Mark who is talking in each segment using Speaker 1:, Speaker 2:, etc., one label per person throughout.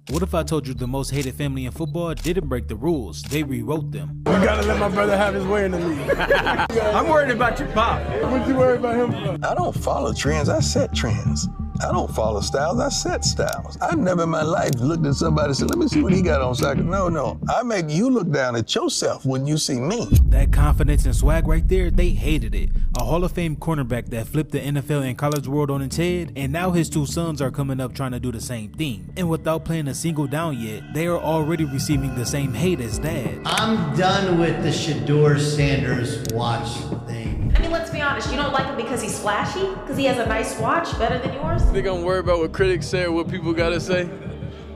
Speaker 1: What if I told you the most hated family in football didn't break the rules, they rewrote them?
Speaker 2: You gotta let my brother have his way in the league.
Speaker 3: I'm worried about your pop.
Speaker 2: What you worried about him for?
Speaker 4: I don't follow trends, I set trends. I don't follow styles, I set styles. I've never in my life looked at somebody and said, let me see what he got on soccer. No. I make you look down at yourself when you see me.
Speaker 1: That confidence and swag right there, they hated it. A Hall of Fame cornerback that flipped the NFL and college world on its head, and now his two sons are coming up trying to do the same thing. And without playing a single down yet, they are already receiving the same hate as dad.
Speaker 5: I'm done with the Shedeur Sanders watch thing.
Speaker 6: I mean, let's be honest, you don't like him because he's flashy? Because he has a nice watch better than yours?
Speaker 7: I think I'm worried about what critics say or what people gotta say.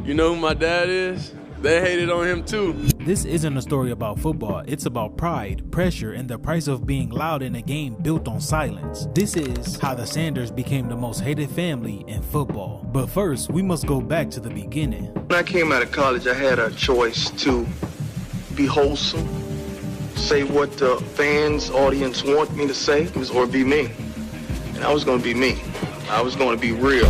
Speaker 7: You know who my dad is? They hated on him too.
Speaker 1: This isn't a story about football, it's about pride, pressure, and the price of being loud in a game built on silence. This is how the Sanders became the most hated family in football. But first, we must go back to the beginning.
Speaker 4: When I came out of college, I had a choice to be wholesome, say what the fans, audience want me to say, or be me. And I was gonna be me. I was gonna be real.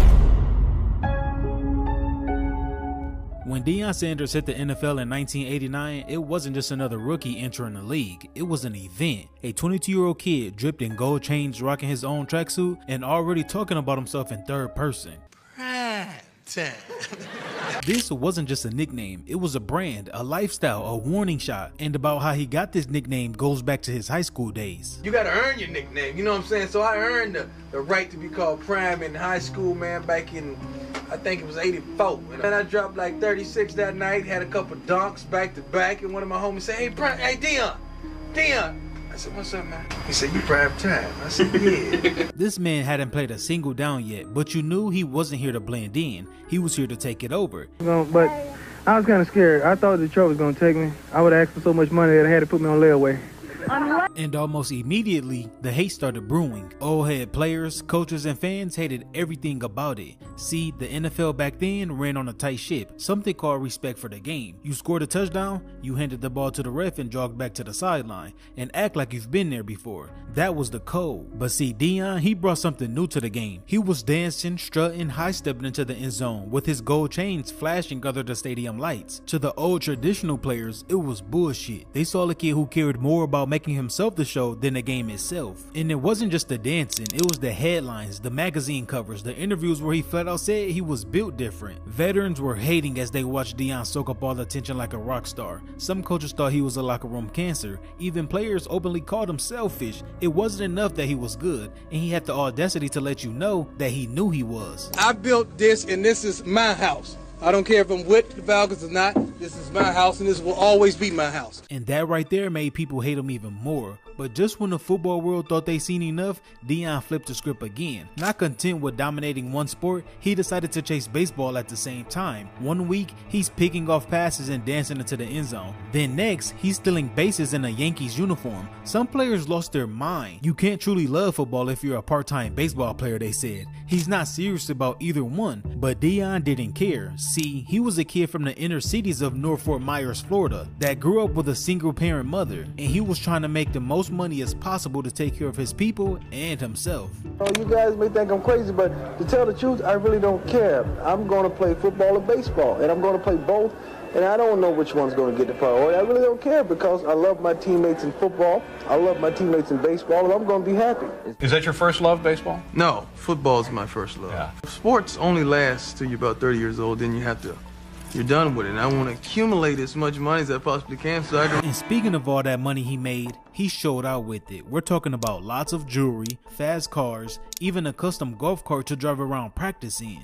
Speaker 1: When Deion Sanders hit the NFL in 1989, it wasn't just another rookie entering the league. It was an event. A 22-year-old kid dripped in gold chains, rocking his own tracksuit, and already talking about himself in third person.
Speaker 5: Prime time.
Speaker 1: This wasn't just a nickname, it was a brand, a lifestyle, a warning shot. And about how he got this nickname goes back to his high school days.
Speaker 3: You gotta earn your nickname, you know what I'm saying? So I earned the right to be called Prime in high school, man, back in, I think it was 84. And I dropped like 36 that night, had a couple dunks back to back, and one of my homies said, hey, Deion. I said, what's up, man? He said, you prime time. I said, yeah.
Speaker 1: This man hadn't played a single down yet, but you knew he wasn't here to blend in. He was here to take it over.
Speaker 2: But I was kind of scared. I thought Detroit was going to take me. I would ask for so much money that I had to put me on layaway.
Speaker 1: And almost immediately, the hate started brewing. Old head players, coaches, and fans hated everything about it. See, the NFL back then ran on a tight ship, something called respect for the game. You scored a touchdown, you handed the ball to the ref and jogged back to the sideline, and act like you've been there before. That was the code. But see, Deion, he brought something new to the game. He was dancing, strutting, high-stepping into the end zone, with his gold chains flashing under the stadium lights. To the old traditional players, it was bullshit. They saw a kid who cared more about making himself the show than the game itself. And it wasn't just the dancing, it was the headlines, the magazine covers, the interviews where he flat out said he was built different. Veterans were hating as they watched Deion soak up all the attention like a rock star. Some coaches thought he was a locker room cancer. Even players openly called him selfish. It wasn't enough that he was good, and he had the audacity to let you know that he knew he was.
Speaker 3: I built this, and this is my house. I don't care if I'm with the Falcons or not. This is my house, and this will always be my house.
Speaker 1: And that right there made people hate him even more. But just when the football world thought they seen enough, Deion flipped the script again. Not content with dominating one sport, he decided to chase baseball at the same time. One week, he's picking off passes and dancing into the end zone. Then next, he's stealing bases in a Yankees uniform. Some players lost their mind. You can't truly love football if you're a part-time baseball player, they said. He's not serious about either one, but Deion didn't care. See, he was a kid from the inner cities of North Fort Myers, Florida, that grew up with a single-parent mother, and he was trying to make the most money as possible to take care of his people and himself.
Speaker 2: You guys may think I'm crazy, but to tell the truth, I really don't care. I'm going to play football or baseball, and I'm going to play both, and I don't know which one's going to get the priority. I really don't care because I love my teammates in football, I love my teammates in baseball, and I'm going to be happy.
Speaker 8: Is that your first love, baseball?
Speaker 4: No, football's my first love.
Speaker 8: Yeah.
Speaker 4: Sports only lasts till you're about 30 years old, then you're done with it. And I want to accumulate as much money as I possibly can so I can...
Speaker 1: And speaking of all that money he made, he showed out with it. We're talking about lots of jewelry, fast cars, even a custom golf cart to drive around practice in.